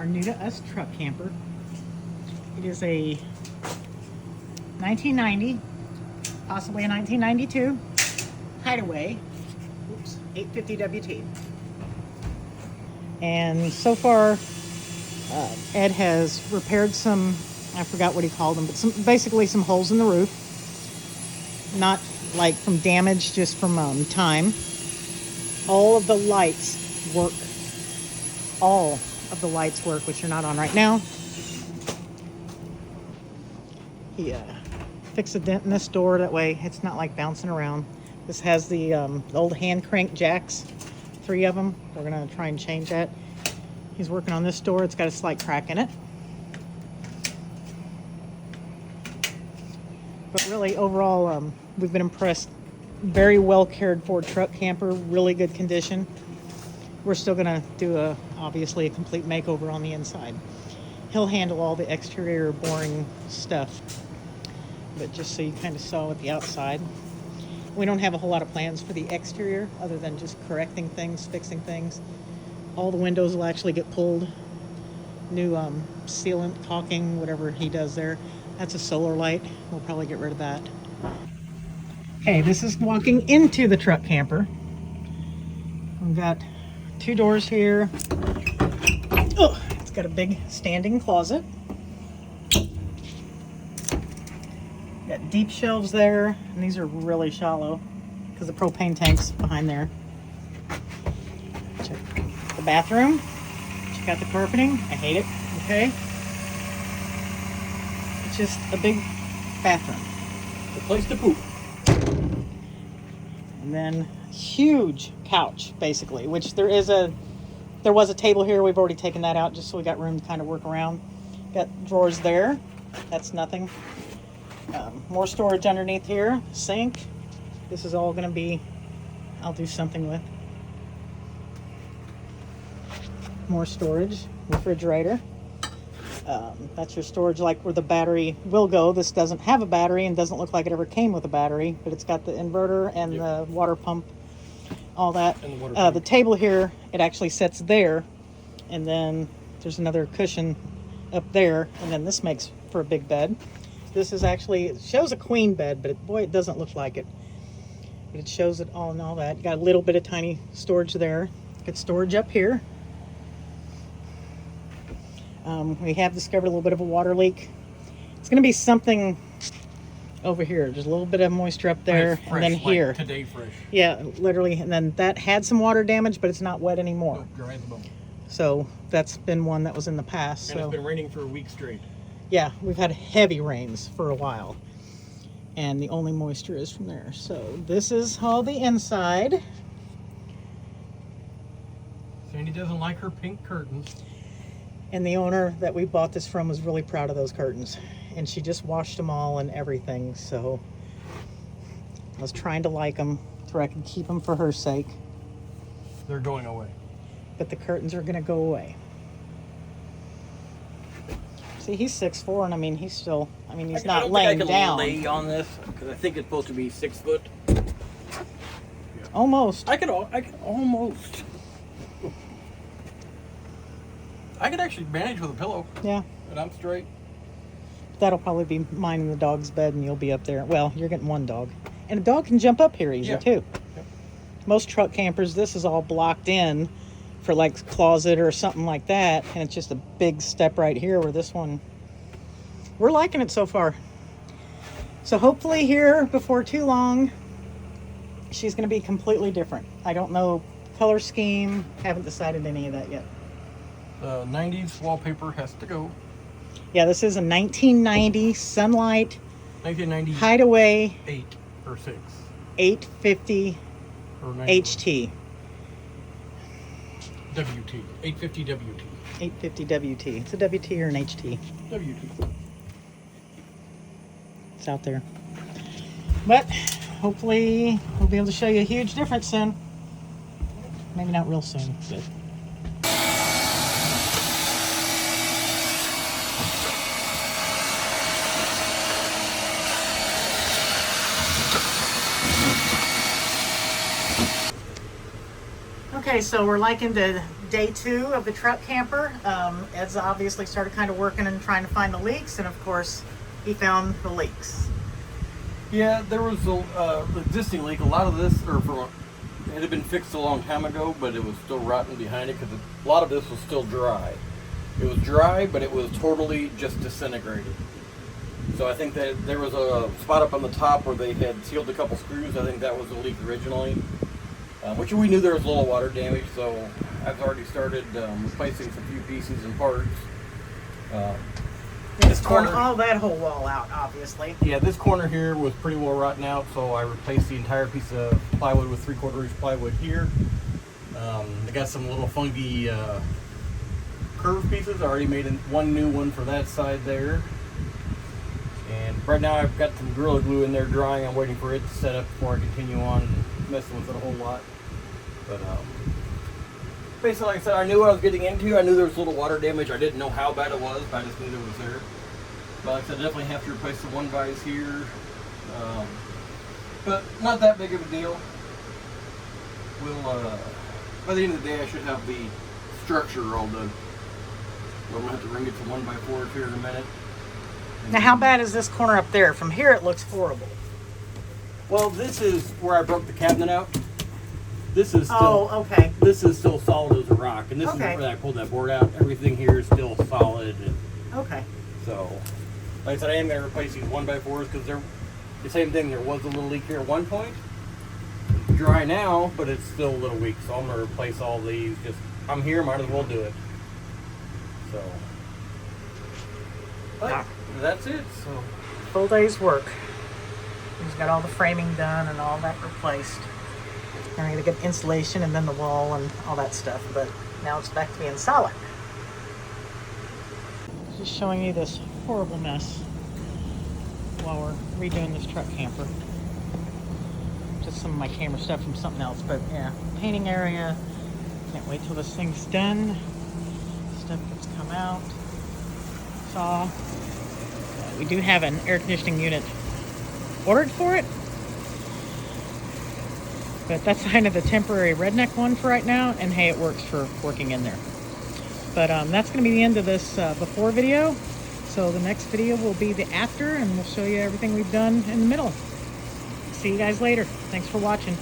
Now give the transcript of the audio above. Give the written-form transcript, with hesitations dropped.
new to us truck camper. It is a 1990, possibly a 1992 Hideaway. Oops, 850 WT. And so far, Ed has repaired some, I forgot what he called them, but basically some holes in the roof. Not like from damage, just from time. All of the lights work. All of the lights work, which are not on right now. He fixed a dent in this door, that way it's not like bouncing around. This has the old hand crank jacks, 3 of them. We're gonna try and change that. He's working on this door. It's got a slight crack in it. But really, overall, we've been impressed. Very well cared for truck camper, really good condition. We're still gonna do obviously a complete makeover on the inside. He'll handle all the exterior boring stuff. But just so you kind of saw at the outside, we don't have a whole lot of plans for the exterior other than just correcting things, fixing things. All the windows will actually get pulled. New sealant, caulking, whatever he does there. That's a solar light. We'll probably get rid of that. Okay, this is walking into the truck camper. We've got 2 doors here. Oh, it's got a big standing closet. Got deep shelves there, and these are really shallow because the propane tank's behind there. Check the bathroom. Check out the carpeting. I hate it. Okay. It's just a big bathroom. The place to poop. And then huge couch, basically, which there was a table here. We've already taken that out just so we got room to kind of work around. Got drawers there. That's nothing. More storage underneath here. Sink. This is all going to be, I'll do something with. More storage. Refrigerator. That's your storage, like where the battery will go. This doesn't have a battery and doesn't look like it ever came with a battery, but it's got the inverter and the water pump, all that. And the the table here, it actually sits there, and then there's another cushion up there, and then this makes for a big bed. This is actually, it shows a queen bed, but boy, it doesn't look like it. But it shows it all and all that. You got a little bit of tiny storage there. Got storage up here. We have discovered a little bit of a water leak. It's going to be something over here. There's a little bit of moisture up there, fresh, and then here. Like today fresh. Yeah, literally. And then that had some water damage, but it's not wet anymore. Oh, dry as a bone. So that's been one that was in the past. And so it's been raining for a week straight. yeah, we've had heavy rains for a while. And the only moisture is from there. So this is all the inside. Sandy doesn't like her pink curtains. And the owner that we bought this from was really proud of those curtains. And she just washed them all and everything. So I was trying to like them so I could keep them for her sake. They're going away. But the curtains are going to go away. See, he's 6'4", and I mean, he's still, I mean, he's not laying down. I don't think I can lay on this because I think it's supposed to be 6 foot. Yeah. Almost. I could almost. I could actually manage with a pillow. Yeah. And I'm straight. That'll probably be mine in the dog's bed, and you'll be up there. Well, you're getting one dog. And a dog can jump up here easy, too. Yep. Most truck campers, this is all blocked in for like closet or something like that, and it's just a big step right here where this one, we're liking it so far. So hopefully here before too long, she's going to be completely different. I don't know color scheme, haven't decided any of that yet. The 90s wallpaper has to go. Yeah, this is a 1990 SunLite 1990 Hide Away 8 or 6 850 or 90. HT. WT 850 WT 850 WT. It's a WT or an HT. WT. It's out there. But hopefully we'll be able to show you a huge difference soon. Maybe not real soon, but. Okay, so we're like into day 2 of the truck camper. Ed's obviously started kind of working and trying to find the leaks, and of course, he found the leaks. Yeah, there was a existing leak. A lot of this, it had been fixed a long time ago, but it was still rotten behind it because a lot of this was still dry. It was dry, but it was totally just disintegrated. So I think that there was a spot up on the top where they had sealed a couple screws. I think that was the leak originally, which we knew there was a little water damage. So I've already started replacing some few pieces and parts. It's torn all that whole wall out, obviously. Yeah, this corner here was pretty well rotten out, so I replaced the entire piece of plywood with 3/4 inch plywood here. I got some little funky curved pieces. I already made one new one for that side there. And right now I've got some Gorilla Glue in there drying. I'm waiting for it to set up before I continue on messing with it a whole lot. But basically, like I said, I knew what I was getting into. I knew there was a little water damage. I didn't know how bad it was, but I just knew it was there. But like I said, I definitely have to replace the one vise here. But not that big of a deal. We'll, by the end of the day, I should have the structure all done. I'm going to have to ring it to 1x4 here in a minute. Now, how bad is this corner up there? From here, it looks horrible. Well, this is where I broke the cabinet out. This is still, okay. This is still solid as a rock, and this Okay. is where I pulled that board out. Everything here is still solid, and Okay. so, like I said, I am going to replace these 1x4s because they're the same thing. There was a little leak here at one point. It's dry now, but it's still a little weak, so I'm going to replace all these. I'm here, might as well do it. So, but that's it. So, Full day's work. He's got all the framing done and all that replaced. And I gotta get insulation and then the wall and all that stuff, but now it's back to being solid. Just showing you this horrible mess while we're redoing this truck camper. Just some of my camera stuff from something else, but yeah, painting area. Can't wait till this thing's done. Stuff gets come out. Saw. We do have an air conditioning unit ordered for it. But that's kind of the temporary redneck one for right now, and hey, it works for working in there. But that's going to be the end of this before video. So the next video will be the after, and we'll show you everything we've done in the middle. See you guys later. Thanks for watching.